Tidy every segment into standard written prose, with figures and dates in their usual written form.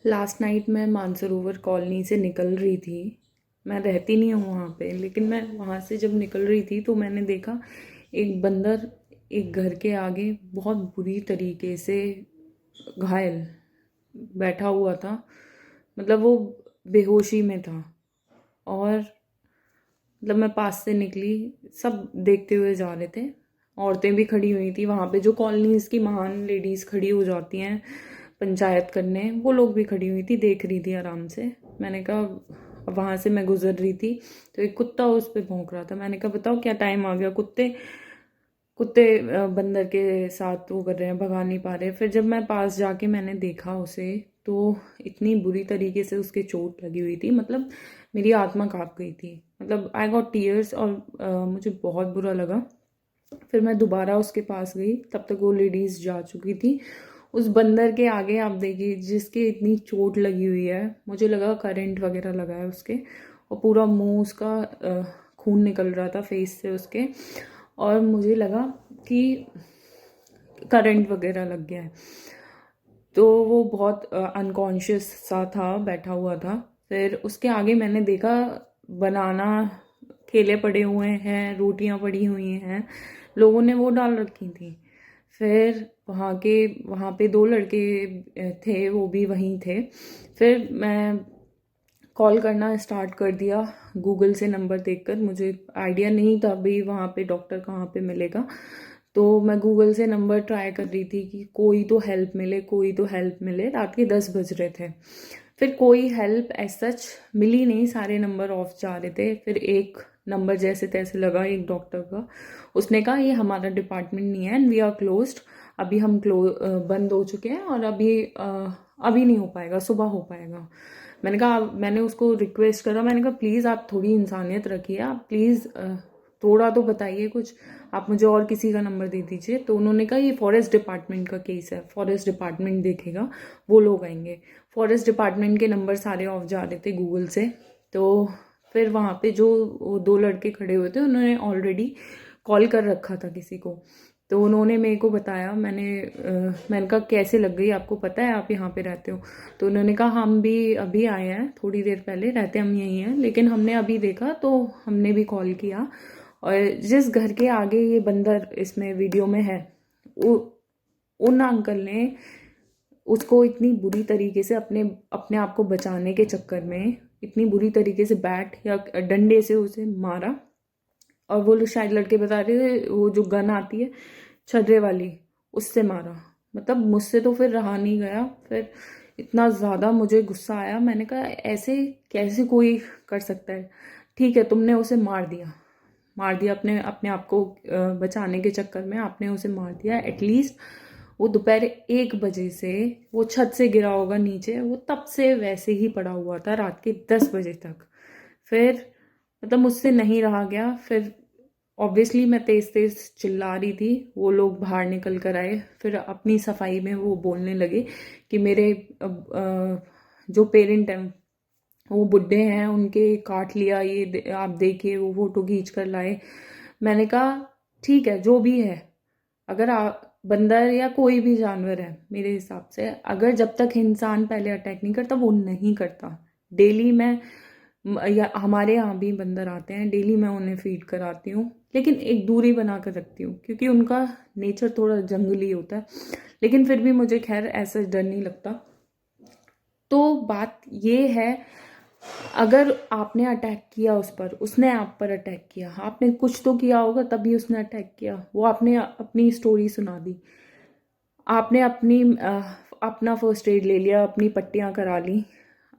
Last night मैं Mansarovar colony से निकल रही थी। मैं रहती नहीं हूँ वहाँ पे, लेकिन मैं वहाँ से जब निकल रही थी तो मैंने देखा एक बंदर एक घर के आगे बहुत बुरी तरीके से घायल बैठा हुआ था। मतलब वो बेहोशी में था। और मतलब मैं पास से निकली, सब देखते हुए जा रहे थे। औरतें भी खड़ी हुई थी वहाँ पे, जो कॉलोनीज़ की महान लेडीज़ खड़ी हो जाती हैं पंचायत करने, वो लोग भी खड़ी हुई थी, देख रही थी आराम से। मैंने कहा, वहाँ से मैं गुजर रही थी तो एक कुत्ता उस पर भौंक रहा था। मैंने कहा बताओ क्या टाइम आ गया, कुत्ते कुत्ते बंदर के साथ वो कर रहे हैं, भगा नहीं पा रहे। फिर जब मैं पास जाके मैंने देखा उसे, तो इतनी बुरी तरीके से उसके चोट लगी हुई थी, मतलब मेरी आत्मा काँप गई थी। मतलब आई गॉट टीयर्स, और मुझे बहुत बुरा लगा। फिर मैं दोबारा उसके पास गई, तब तक वो लेडीज़ जा चुकी थी। उस बंदर के आगे आप देखिए, जिसके इतनी चोट लगी हुई है, मुझे लगा करंट वगैरह लगा है उसके, और पूरा मुंह उसका खून निकल रहा था फेस से उसके, और मुझे लगा कि करंट वगैरह लग गया है। तो वो बहुत अनकॉन्शियस सा था, बैठा हुआ था। फिर उसके आगे मैंने देखा बनाना केले पड़े हुए हैं, रोटियां पड़ी हुई हैं, लोगों ने वो डाल रखी थी। फिर वहाँ पे दो लड़के थे, वो भी वहीं थे। फिर मैं कॉल करना स्टार्ट कर दिया गूगल से नंबर देखकर। मुझे आइडिया नहीं था भाई वहाँ पे डॉक्टर कहाँ पे मिलेगा, तो मैं गूगल से नंबर ट्राई कर रही थी कि कोई तो हेल्प मिले, कोई तो हेल्प मिले। रात के 10 बज रहे थे। फिर कोई हेल्प एज सच मिली नहीं, सारे नंबर ऑफ जा रहे थे। फिर एक नंबर जैसे तैसे लगा एक डॉक्टर का। उसने कहा ये हमारा डिपार्टमेंट नहीं है एंड वी आर क्लोज्ड, अभी हम बंद हो चुके हैं, और अभी नहीं हो पाएगा, सुबह हो पाएगा। मैंने कहा, मैंने उसको रिक्वेस्ट करा, मैंने कहा प्लीज़ आप थोड़ी इंसानियत रखिए, आप प्लीज़ थोड़ा तो बताइए कुछ, आप मुझे और किसी का नंबर दे दीजिए। तो उन्होंने कहा ये फॉरेस्ट डिपार्टमेंट का केस है, फॉरेस्ट डिपार्टमेंट देखेगा, वो लोग आएंगे। फॉरेस्ट डिपार्टमेंट के नंबर सारे ऑफ जा रहे थे गूगल से। तो फिर वहाँ पे जो वो दो लड़के खड़े हुए थे, उन्होंने ऑलरेडी कॉल कर रखा था किसी को। तो उन्होंने मेरे को बताया, मैंने कहा कैसे लग गई, आपको पता है आप यहाँ पे रहते हो? तो उन्होंने कहा हम भी अभी आए हैं, थोड़ी देर पहले, रहते हम यहीं हैं, लेकिन हमने अभी देखा तो हमने भी कॉल किया। और जिस घर के आगे ये बंदर इसमें वीडियो में है, वो उन अंकल ने उसको इतनी बुरी तरीके से अपने अपने आप को बचाने के चक्कर में इतनी बुरी तरीके से बैट या डंडे से उसे मारा। और वो लोग शायद लड़के बता रहे थे, वो जो गन आती है छर्रे वाली, उससे मारा। मतलब मुझसे तो फिर रहा नहीं गया। फिर इतना ज़्यादा मुझे गुस्सा आया, मैंने कहा ऐसे कैसे कोई कर सकता है? ठीक है, तुमने उसे मार दिया अपने अपने आप को बचाने के चक्कर में आपने उसे मार दिया। एटलीस्ट वो दोपहर 1 बजे से वो छत से गिरा होगा नीचे, वो तब से वैसे ही पड़ा हुआ था रात के 10 बजे तक। फिर मतलब मुझसे नहीं रहा गया। फिर ऑब्वियसली मैं तेज तेज चिल्ला रही थी, वो लोग बाहर निकल कर आए। फिर अपनी सफाई में वो बोलने लगे कि मेरे जो पेरेंट हैं वो बुढ़े हैं, उनके काट लिया, ये आप देखिए, वो फोटो खींच कर लाए। मैंने कहा ठीक है, जो भी है, अगर बंदर या कोई भी जानवर है, मेरे हिसाब से अगर जब तक इंसान पहले अटैक नहीं करता, वो नहीं करता। डेली मैं या हमारे यहाँ भी बंदर आते हैं, डेली मैं उन्हें फीड कराती हूँ, लेकिन एक दूरी बना कर रखती हूँ क्योंकि उनका नेचर थोड़ा जंगली होता है। लेकिन फिर भी मुझे खैर ऐसा डर नहीं लगता। तो बात ये है, अगर आपने अटैक किया उस पर, उसने आप पर अटैक किया, आपने कुछ तो किया होगा तभी उसने अटैक किया। वो आपने अपनी स्टोरी सुना दी, आपने अपना फर्स्ट एड ले लिया, अपनी पट्टियाँ करा ली,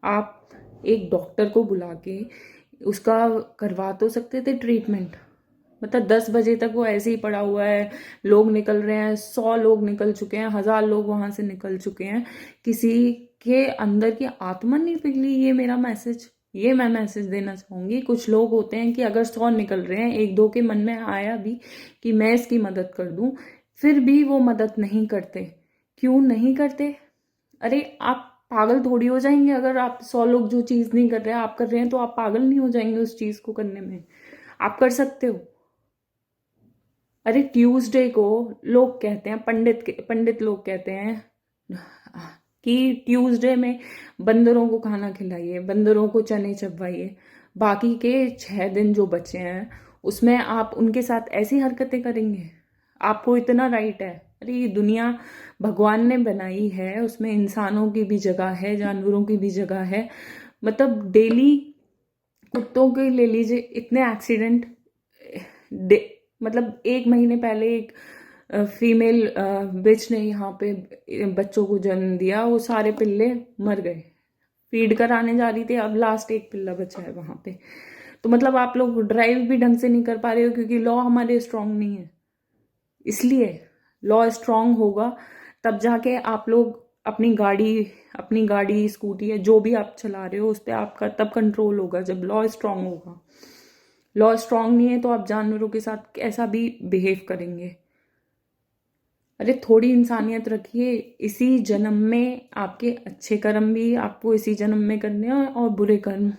आप एक डॉक्टर को बुला के उसका करवा तो सकते थे ट्रीटमेंट। मतलब 10 बजे तक वो ऐसे ही पड़ा हुआ है, लोग निकल रहे हैं, 100 लोग निकल चुके हैं, 1000 लोग वहां से निकल चुके हैं, किसी के अंदर की आत्मा नहीं पिघली। ये मैं मैसेज देना चाहूंगी। कुछ लोग होते हैं कि अगर 100 निकल रहे हैं, एक दो के मन में आया भी कि मैं इसकी मदद कर दूं, फिर भी वो मदद नहीं करते। क्यों नहीं करते? अरे आप पागल थोड़ी हो जाएंगे? अगर आप 100 लोग जो चीज़ नहीं कर रहे हैं आप कर रहे हैं, तो आप पागल नहीं हो जाएंगे उस चीज़ को करने में? आप कर सकते हो? अरे ट्यूसडे को लोग कहते हैं, पंडित लोग कहते हैं कि ट्यूसडे में बंदरों को खाना खिलाइए, बंदरों को चने चबवाइए। बाकी के 6 दिन जो बचे हैं उसमें आप उनके साथ ऐसी हरकतें करेंगे? आपको इतना राइट है? अरे ये दुनिया भगवान ने बनाई है, उसमें इंसानों की भी जगह है, जानवरों की भी जगह है। मतलब डेली कुत्तों के ले लीजिए, इतने एक्सीडेंट। मतलब 1 महीने पहले एक फीमेल बिच ने यहाँ पे बच्चों को जन्म दिया, वो सारे पिल्ले मर गए। फीड कराने जा रही थी, अब लास्ट एक पिल्ला बचा है वहां पे। तो मतलब आप लोग ड्राइव भी ढंग से नहीं कर पा रहे हो क्योंकि लॉ हमारे स्ट्रांग नहीं है। इसलिए लॉ स्ट्रांग होगा तब जाके आप लोग अपनी गाड़ी स्कूटी या जो भी आप चला रहे हो उस पर आपका तब कंट्रोल होगा, जब लॉ स्ट्रांग होगा। लॉ स्ट्रांग नहीं है तो आप जानवरों के साथ कैसा भी बिहेव करेंगे? अरे थोड़ी इंसानियत रखिए। इसी जन्म में आपके अच्छे कर्म भी आपको इसी जन्म में करने हैं, और बुरे कर्म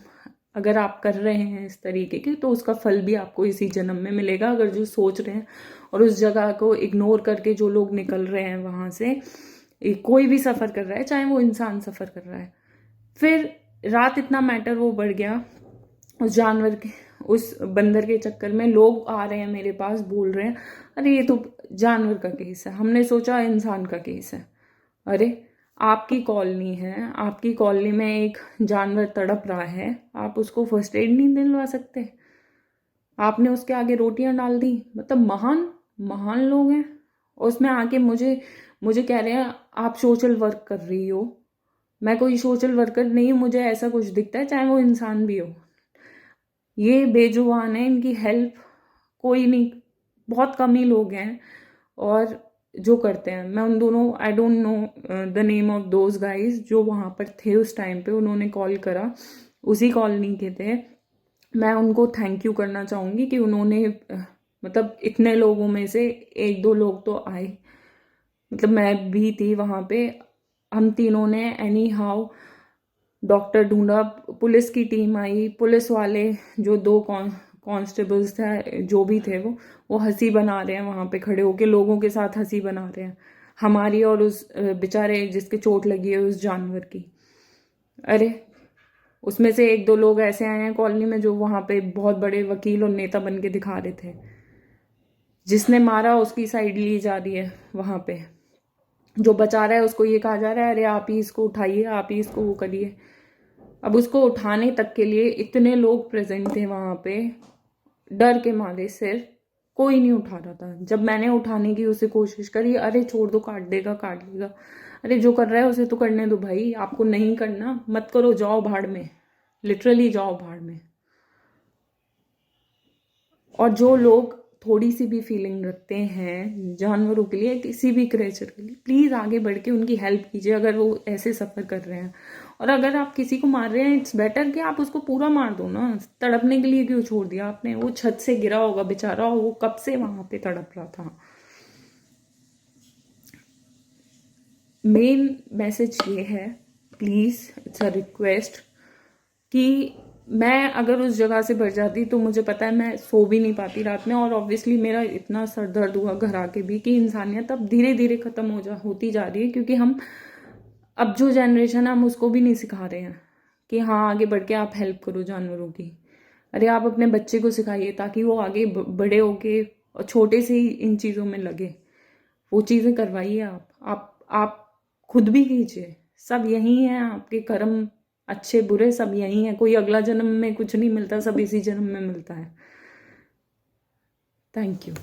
अगर आप कर रहे हैं इस तरीके के तो उसका फल भी आपको इसी जन्म में मिलेगा। अगर जो सोच रहे हैं और उस जगह को इग्नोर करके जो लोग निकल रहे हैं वहां से, कोई भी सफर कर रहा है, चाहे वो इंसान सफर कर रहा है। फिर रात इतना मैटर वो बढ़ गया उस जानवर के, उस बंदर के चक्कर में। लोग आ रहे हैं मेरे पास, बोल रहे हैं अरे ये तो जानवर का केस है, हमने सोचा इंसान का केस है। अरे आपकी कॉलोनी है, आपकी कॉलोनी में एक जानवर तड़प रहा है, आप उसको फर्स्ट एड नहीं दिलवा सकते? आपने उसके आगे रोटियां डाल दी। मतलब महान महान लोग हैं, और उसमें आके मुझे मुझे कह रहे हैं आप सोशल वर्क कर रही हो। मैं कोई सोशल वर्कर नहीं हूं, मुझे ऐसा कुछ दिखता है चाहे वो इंसान भी हो। ये बेजुबान है, इनकी हेल्प कोई नहीं, बहुत कम ही लोग हैं और जो करते हैं। मैं उन दोनों, I don't know the name of those guys जो वहाँ पर थे उस टाइम पे, उन्होंने कॉल करा, उसी कॉलोनी के थे। मैं उनको थैंक यू करना चाहूँगी कि उन्होंने मतलब इतने लोगों में से 1-2 लोग तो आए, मतलब मैं भी थी वहाँ पे। हम तीनों ने एनी हाउ डॉक्टर ढूंढा, पुलिस की टीम आई, पुलिस वाले जो 2 कांस्टेबल्स थे जो भी थे वो हंसी बना रहे हैं वहां पे खड़े होके, लोगों के साथ हंसी बना रहे हैं हमारी और उस बेचारे जिसके चोट लगी है उस जानवर की। अरे उसमें से 1-2 लोग ऐसे आए हैं कॉलोनी में जो वहां पे बहुत बड़े वकील और नेता बन के दिखा रहे थे। जिसने मारा उसकी साइड ली जा रही है वहां पे, जो बचा रहा है उसको ये कहा जा रहा है अरे आप ही इसको उठाइए, आप ही इसको वो करिए। अब उसको उठाने तक के लिए इतने लोग प्रेजेंट थे वहां पे, डर के मारे सिर्फ कोई नहीं उठा रहा था। जब मैंने उठाने की उसे कोशिश करी, अरे छोड़ दो, काट देगा काट लेगा। अरे जो कर रहा है उसे तो करने दो भाई, आपको नहीं करना मत करो, जाओ भाड़ में, लिटरली जाओ भाड़ में। और जो लोग थोड़ी सी भी फीलिंग रखते हैं जानवरों के लिए, किसी भी क्रिएचर के लिए, प्लीज आगे बढ़ के उनकी हेल्प कीजिए अगर वो ऐसे सफर कर रहे हैं। और अगर आप किसी को मार रहे हैं, इट्स बेटर कि आप उसको पूरा मार दो ना। तड़पने के लिए क्यों छोड़ दिया आपने? वो छत से गिरा होगा बेचारा, वो कब से वहां पे तड़प रहा था। मेन मैसेज ये है, प्लीज इट्स अ रिक्वेस्ट, कि मैं अगर उस जगह से भर जाती तो मुझे पता है मैं सो भी नहीं पाती रात में। और ऑब्वियसली मेरा इतना सर दर्द हुआ घर आके भी कि इंसानियत अब धीरे धीरे खत्म होती जा रही है, क्योंकि हम अब जो जनरेशन है हम उसको भी नहीं सिखा रहे हैं कि हाँ आगे बढ़ के आप हेल्प करो जानवरों की। अरे आप अपने बच्चे को सिखाइए ताकि वो आगे बड़े होके और छोटे से ही इन चीज़ों में लगे, वो चीज़ें करवाइए। आप खुद भी कीजिए। सब यही है, आपके कर्म अच्छे बुरे सब यही है, कोई अगला जन्म में कुछ नहीं मिलता, सब इसी जन्म में मिलता है। Thank you.